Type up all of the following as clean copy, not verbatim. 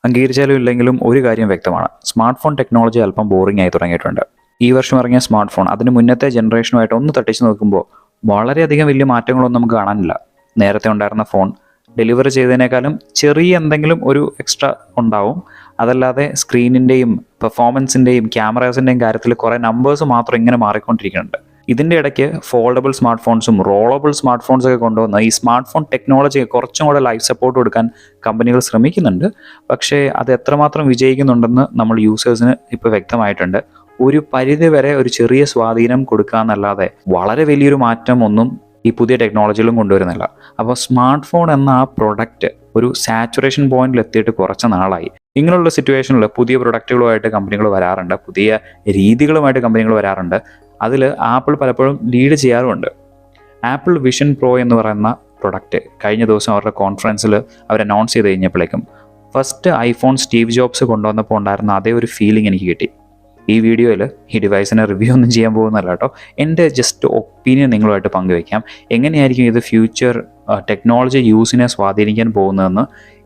അംഗീകരിച്ചാലും ഇല്ലെങ്കിലും ഒരു കാര്യം വ്യക്തമാണ്, സ്മാർട്ട് ഫോൺ ടെക്നോളജി അല്പം ബോറിംഗ് ആയി തുടങ്ങിയിട്ടുണ്ട്. ഈ വർഷം ഇറങ്ങിയ സ്മാർട്ട് ഫോൺ അതിന് മുന്നത്തെ ജനറേഷനുമായിട്ട് ഒന്ന് തട്ടിച്ച് നോക്കുമ്പോൾ വളരെയധികം വലിയ മാറ്റങ്ങളൊന്നും നമുക്ക് കാണാനില്ല. നേരത്തെ ഉണ്ടായിരുന്ന ഫോൺ ഡെലിവറി ചെയ്തതിനേക്കാളും ചെറിയ എന്തെങ്കിലും ഒരു എക്സ്ട്രാ ഉണ്ടാവും. അതല്ലാതെ സ്ക്രീനിൻ്റെയും പെർഫോമൻസിൻ്റെയും ക്യാമറാസിൻ്റെയും കാര്യത്തിൽ കുറേ നമ്പേഴ്സ് മാത്രം ഇങ്ങനെ മാറിക്കൊണ്ടിരിക്കുന്നുണ്ട്. ഇതിൻ്റെ ഇടയ്ക്ക് ഫോൾഡബിൾ സ്മാർട്ട് ഫോൺസും റോളബിൾ സ്മാർട്ട് ഫോൺസൊക്കെ കൊണ്ടുവന്ന് ഈ സ്മാർട്ട് ഫോൺ ടെക്നോളജി കുറച്ചും കൂടെ ലൈഫ് സപ്പോർട്ട് കൊടുക്കാൻ കമ്പനികൾ ശ്രമിക്കുന്നുണ്ട്. പക്ഷേ അത് എത്രമാത്രം വിജയിക്കുന്നുണ്ടെന്ന് നമ്മൾ യൂസേഴ്സിന് ഇപ്പോൾ വ്യക്തമായിട്ടുണ്ട്. ഒരു പരിധി വരെ ഒരു ചെറിയ സ്വാധീനം കൊടുക്കുക എന്നല്ലാതെ വളരെ വലിയൊരു മാറ്റം ഒന്നും ഈ പുതിയ ടെക്നോളജിയിലും കൊണ്ടുവരുന്നില്ല. അപ്പോൾ സ്മാർട്ട് ഫോൺ എന്ന ആ പ്രൊഡക്റ്റ് ഒരു സാച്ചുറേഷൻ പോയിന്റിൽ എത്തിയിട്ട് കുറച്ച് നാളായി. ഇങ്ങനെയുള്ള സിറ്റുവേഷനിൽ പുതിയ പ്രൊഡക്റ്റുകളുമായിട്ട് കമ്പനികൾ വരാറുണ്ട്, പുതിയ രീതികളുമായിട്ട് കമ്പനികൾ വരാറുണ്ട്. അതിൽ ആപ്പിൾ പലപ്പോഴും ലീഡ് ചെയ്യാറുമുണ്ട്. ആപ്പിൾ വിഷൻ പ്രോ എന്ന് പറയുന്ന പ്രൊഡക്റ്റ് കഴിഞ്ഞ ദിവസം അവരുടെ കോൺഫറൻസിൽ അവർ അനൗൺസ് ചെയ്ത് കഴിഞ്ഞപ്പോഴേക്കും ഫസ്റ്റ് ഐഫോൺ സ്റ്റീവ് ജോബ്സ് കൊണ്ടുവന്നപ്പോൾ ഉണ്ടായിരുന്ന അതേ ഒരു ഫീലിംഗ് എനിക്ക് കിട്ടി. ഈ വീഡിയോയിൽ ഈ ഡിവൈസിനെ റിവ്യൂ ഒന്നും ചെയ്യാൻ പോകുന്നല്ല കേട്ടോ, എൻ്റെ ജസ്റ്റ് ഒപ്പീനിയൻ നിങ്ങളുമായിട്ട് പങ്കുവയ്ക്കാം. എങ്ങനെയായിരിക്കും ഇത് ഫ്യൂച്ചർ ടെക്നോളജി യൂസിനെ സ്വാധീനിക്കാൻ പോകുന്നതെന്ന്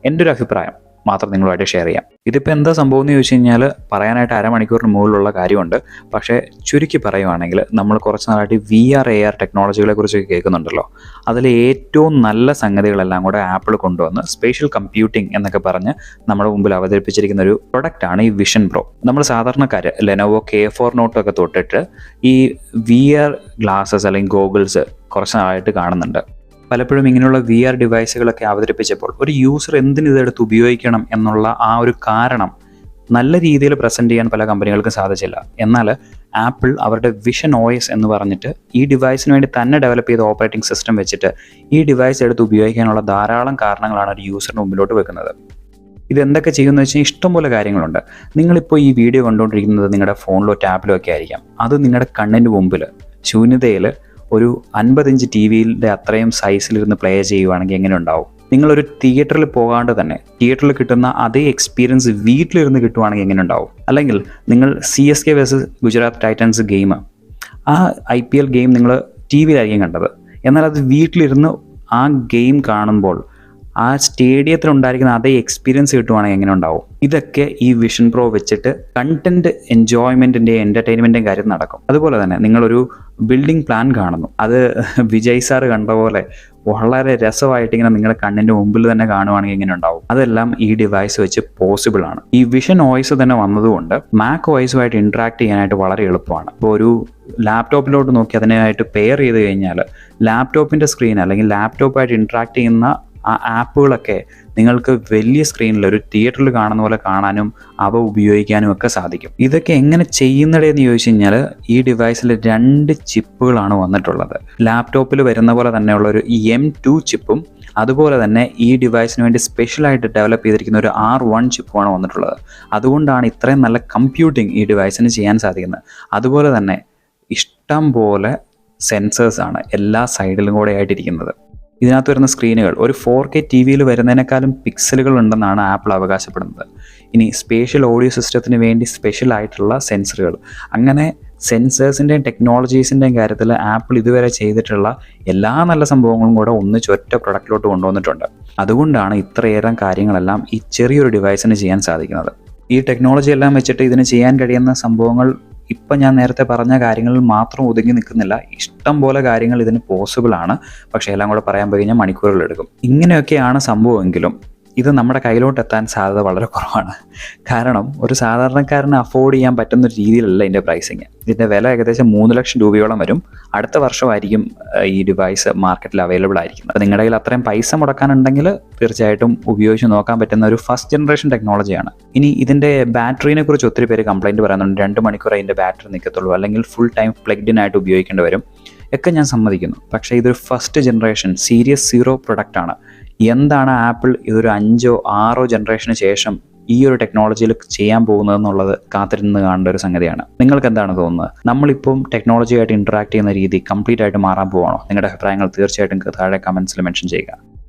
എൻ്റെ ഒരു അഭിപ്രായം മാത്രം നിങ്ങളുമായിട്ട് ഷെയർ ചെയ്യാം. ഇതിപ്പോൾ എന്താ സംഭവം എന്ന് ചോദിച്ചു കഴിഞ്ഞാൽ പറയാനായിട്ട് അരമണിക്കൂറിന് മുകളിലുള്ള കാര്യമുണ്ട്. പക്ഷേ ചുരുക്കി പറയുവാണെങ്കിൽ നമ്മൾ കുറച്ച് നാളായിട്ട് VR AR ടെക്നോളജികളെ കുറിച്ചൊക്കെ കേൾക്കുന്നുണ്ടല്ലോ. അതിൽ ഏറ്റവും നല്ല സംഗതികളെല്ലാം കൂടെ ആപ്പിൾ കൊണ്ടുവന്ന് സ്പേഷ്യൽ കമ്പ്യൂട്ടിംഗ് എന്നൊക്കെ പറഞ്ഞ് നമ്മുടെ മുമ്പിൽ അവതരിപ്പിച്ചിരിക്കുന്ന ഒരു പ്രൊഡക്റ്റാണ് ഈ വിഷൻ പ്രോ. നമ്മൾ സാധാരണക്കാർ ലെനോവോ K4 നോട്ടൊക്കെ തൊട്ടിട്ട് ഈ VR ഗ്ലാസസ് അല്ലെങ്കിൽ ഗോഗിൾസ് കുറച്ച് നാളായിട്ട് കാണുന്നുണ്ട്. പലപ്പോഴും ഇങ്ങനെയുള്ള VR ഡിവൈസുകളൊക്കെ അവതരിപ്പിച്ചപ്പോൾ ഒരു യൂസർ എന്തിന് ഇതെടുത്ത് ഉപയോഗിക്കണം എന്നുള്ള ആ ഒരു കാരണം നല്ല രീതിയിൽ പ്രസൻറ്റ് ചെയ്യാൻ പല കമ്പനികൾക്കും സാധിച്ചില്ല. എന്നാൽ ആപ്പിൾ അവരുടെ വിഷൻ OS എന്ന് പറഞ്ഞിട്ട് ഈ ഡിവൈസിന് വേണ്ടി തന്നെ ഡെവലപ്പ് ചെയ്ത ഓപ്പറേറ്റിംഗ് സിസ്റ്റം വെച്ചിട്ട് ഈ ഡിവൈസ് എടുത്ത് ഉപയോഗിക്കാനുള്ള ധാരാളം കാരണങ്ങളാണ് ഒരു യൂസറിന് മുമ്പിലോട്ട് വെക്കുന്നത്. ഇതെന്തൊക്കെ ചെയ്യുമെന്ന് വെച്ചാൽ ഇഷ്ടംപോലെ കാര്യങ്ങളുണ്ട്. നിങ്ങളിപ്പോൾ ഈ വീഡിയോ കണ്ടുകൊണ്ടിരിക്കുന്നത് നിങ്ങളുടെ ഫോണിലോ ടാബിലോ ഒക്കെ ആയിരിക്കാം. അത് നിങ്ങളുടെ കണ്ണിൻ്റെ മുമ്പിൽ ശൂന്യതയിൽ ഒരു 50 ഇഞ്ച് TV-യുടെ അത്രയും സൈസിലിരുന്ന് പ്ലേ ചെയ്യുവാണെങ്കിൽ എങ്ങനെ ഉണ്ടാവും? നിങ്ങളൊരു തിയേറ്ററിൽ പോകാണ്ട് തന്നെ തിയേറ്ററിൽ കിട്ടുന്ന അതേ എക്സ്പീരിയൻസ് വീട്ടിലിരുന്ന് കിട്ടുവാണെങ്കിൽ എങ്ങനെ ഉണ്ടാവും? അല്ലെങ്കിൽ നിങ്ങൾ CSK vs Gujarat Titans game, ആ IPL ഗെയിം നിങ്ങൾ TV-യിലായിരിക്കും കണ്ടത്. എന്നാൽ അത് വീട്ടിലിരുന്ന് ആ ഗെയിം കാണുമ്പോൾ ആ സ്റ്റേഡിയത്തിൽ ഉണ്ടായിരിക്കുന്ന അതേ എക്സ്പീരിയൻസ് കിട്ടുവാണെങ്കിൽ എങ്ങനെ ഉണ്ടാവും? ഇതൊക്കെ ഈ വിഷൻ പ്രോ വെച്ചിട്ട് കണ്ടന്റ് എൻജോയ്മെന്റിന്റെയും എന്റർടൈൻമെന്റിന്റെയും കാര്യം നടക്കും. അതുപോലെ തന്നെ നിങ്ങളൊരു ബിൽഡിംഗ് പ്ലാൻ കാണുന്നു, അത് വിജയ് സാർ കണ്ട പോലെ വളരെ രസമായിട്ട് ഇങ്ങനെ നിങ്ങളുടെ കണ്ണിന്റെ മുമ്പിൽ തന്നെ കാണുവാണെങ്കിൽ എങ്ങനെ ഉണ്ടാവും? അതെല്ലാം ഈ ഡിവൈസ് വെച്ച് പോസിബിൾ ആണ്. ഈ വിഷൻ OS തന്നെ വന്നതുകൊണ്ട് മാക് OS-ഉമായിട്ട് ഇന്ററാക്ട് ചെയ്യാനായിട്ട് വളരെ എളുപ്പമാണ്. ഇപ്പോൾ ഒരു ലാപ്ടോപ്പിലോട്ട് നോക്കി അതിനായിട്ട് പെയർ ചെയ്ത് കഴിഞ്ഞാൽ ലാപ്ടോപ്പിന്റെ സ്ക്രീൻ അല്ലെങ്കിൽ ലാപ്ടോപ്പായിട്ട് ഇന്ററാക്ട് ചെയ്യുന്ന ആ ആപ്പുകളൊക്കെ നിങ്ങൾക്ക് വലിയ സ്ക്രീനിൽ ഒരു തിയേറ്ററിൽ കാണുന്ന പോലെ കാണാനും അവ ഉപയോഗിക്കാനും ഒക്കെ സാധിക്കും. ഇതൊക്കെ എങ്ങനെ ചെയ്യുന്നതെന്ന് ചോദിച്ചു കഴിഞ്ഞാൽ ഈ ഡിവൈസിൽ 2 ചിപ്പുകളാണ് വന്നിട്ടുള്ളത്. ലാപ്ടോപ്പിൽ വരുന്ന പോലെ തന്നെയുള്ള ഒരു M2 ചിപ്പും അതുപോലെ തന്നെ ഈ ഡിവൈസിന് വേണ്ടി സ്പെഷ്യലായിട്ട് ഡെവലപ്പ് ചെയ്തിരിക്കുന്ന ഒരു R1 ചിപ്പുമാണ് വന്നിട്ടുള്ളത്. അതുകൊണ്ടാണ് ഇത്രയും നല്ല കമ്പ്യൂട്ടിംഗ് ഈ ഡിവൈസിന് ചെയ്യാൻ സാധിക്കുന്നത്. അതുപോലെ തന്നെ ഇഷ്ടം പോലെ സെൻസേഴ്സാണ് എല്ലാ സൈഡിലും കൂടെ ആയിട്ടിരിക്കുന്നത്. ഇതിനകത്ത് വരുന്ന സ്ക്രീനുകൾ ഒരു 4K TV-യിൽ വരുന്നതിനേക്കാളും പിക്സലുകൾ ഉണ്ടെന്നാണ് ആപ്പിൾ അവകാശപ്പെടുന്നത്. ഇനി സ്പേഷ്യൽ ഓഡിയോ സിസ്റ്റത്തിന് വേണ്ടി സ്പെഷ്യൽ ആയിട്ടുള്ള സെൻസറുകൾ, അങ്ങനെ സെൻസേഴ്സിൻ്റെയും ടെക്നോളജീസിൻ്റെയും കാര്യത്തിൽ ആപ്പിൾ ഇതുവരെ ചെയ്തിട്ടുള്ള എല്ലാ നല്ല സംഭവങ്ങളും കൂടെ ഒന്നിച്ചൊറ്റ പ്രൊഡക്റ്റിലോട്ട് കൊണ്ടുവന്നിട്ടുണ്ട്. അതുകൊണ്ടാണ് ഇത്രയേറെ കാര്യങ്ങളെല്ലാം ഈ ചെറിയൊരു ഡിവൈസിന് ചെയ്യാൻ സാധിക്കുന്നത്. ഈ ടെക്നോളജി എല്ലാം വെച്ചിട്ട് ഇതിന് ചെയ്യാൻ കഴിയുന്ന സംഭവങ്ങൾ ഇപ്പം ഞാൻ നേരത്തെ പറഞ്ഞ കാര്യങ്ങളിൽ മാത്രം ഒതുങ്ങി നിൽക്കുന്നില്ല. ഇഷ്ടം പോലെ കാര്യങ്ങൾ ഇതിന് പോസിബിൾ ആണ്. പക്ഷേ എല്ലാം കൂടെ പറയാൻ പോയി കഴിഞ്ഞാൽ മണിക്കൂറുകളെടുക്കും. ഇങ്ങനെയൊക്കെയാണ് സംഭവമെങ്കിലും ഇത് നമ്മുടെ കയ്യിലോട്ട് എത്താൻ സാധ്യത വളരെ കുറവാണ്. കാരണം ഒരു സാധാരണക്കാരന് അഫോർഡ് ചെയ്യാൻ പറ്റുന്ന രീതിയിലല്ല ഇതിൻ്റെ പ്രൈസിങ്. ഇതിൻ്റെ വില ഏകദേശം 3 ലക്ഷം രൂപയോളം വരും. അടുത്ത വർഷമായിരിക്കും ഈ ഡിവൈസ് മാർക്കറ്റിൽ അവൈലബിൾ ആയിരിക്കുന്നത്. അപ്പോൾ നിങ്ങളുടെ കയ്യിൽ അത്രയും പൈസ മുടക്കാനുണ്ടെങ്കിൽ തീർച്ചയായിട്ടും ഉപയോഗിച്ച് നോക്കാൻ പറ്റുന്ന ഒരു ഫസ്റ്റ് ജനറേഷൻ ടെക്നോളജിയാണ്. ഇനി ഇതിൻ്റെ ബാറ്ററിനെ കുറിച്ച് ഒത്തിരി പേര് കംപ്ലൈൻറ്റ് പറയുന്നുണ്ട്. 2 മണിക്കൂർ അതിൻ്റെ ബാറ്ററി നിൽക്കത്തുള്ളൂ, അല്ലെങ്കിൽ ഫുൾ ടൈം പ്ലഗ്ഡ് ഇൻ ആയിട്ട് ഉപയോഗിക്കേണ്ടി വരും ഒക്കെ ഞാൻ സമ്മതിക്കുന്നു. പക്ഷേ ഇതൊരു ഫസ്റ്റ് ജനറേഷൻ സീരീസ് 0 പ്രൊഡക്റ്റാണ്. എന്താണ് ആപ്പിൾ ഇതൊരു 5ഓ 6ഓ ജനറേഷന് ശേഷം ഈ ഒരു ടെക്നോളജിയിൽ ചെയ്യാൻ പോകുന്നതെന്നുള്ളത് കാത്തിരുന്ന് കാണേണ്ട ഒരു സംഗതിയാണ്. നിങ്ങൾക്ക് എന്താണ് തോന്നുന്നത്? നമ്മളിപ്പം ടെക്നോളജിയായിട്ട് ഇന്ററാക്ട് ചെയ്യുന്ന രീതി കംപ്ലീറ്റ് ആയിട്ട് മാറാൻ പോവാണോ? നിങ്ങളുടെ അഭിപ്രായങ്ങൾ തീർച്ചയായിട്ടും താഴെ കമൻസിൽ മെൻഷൻ ചെയ്യുക.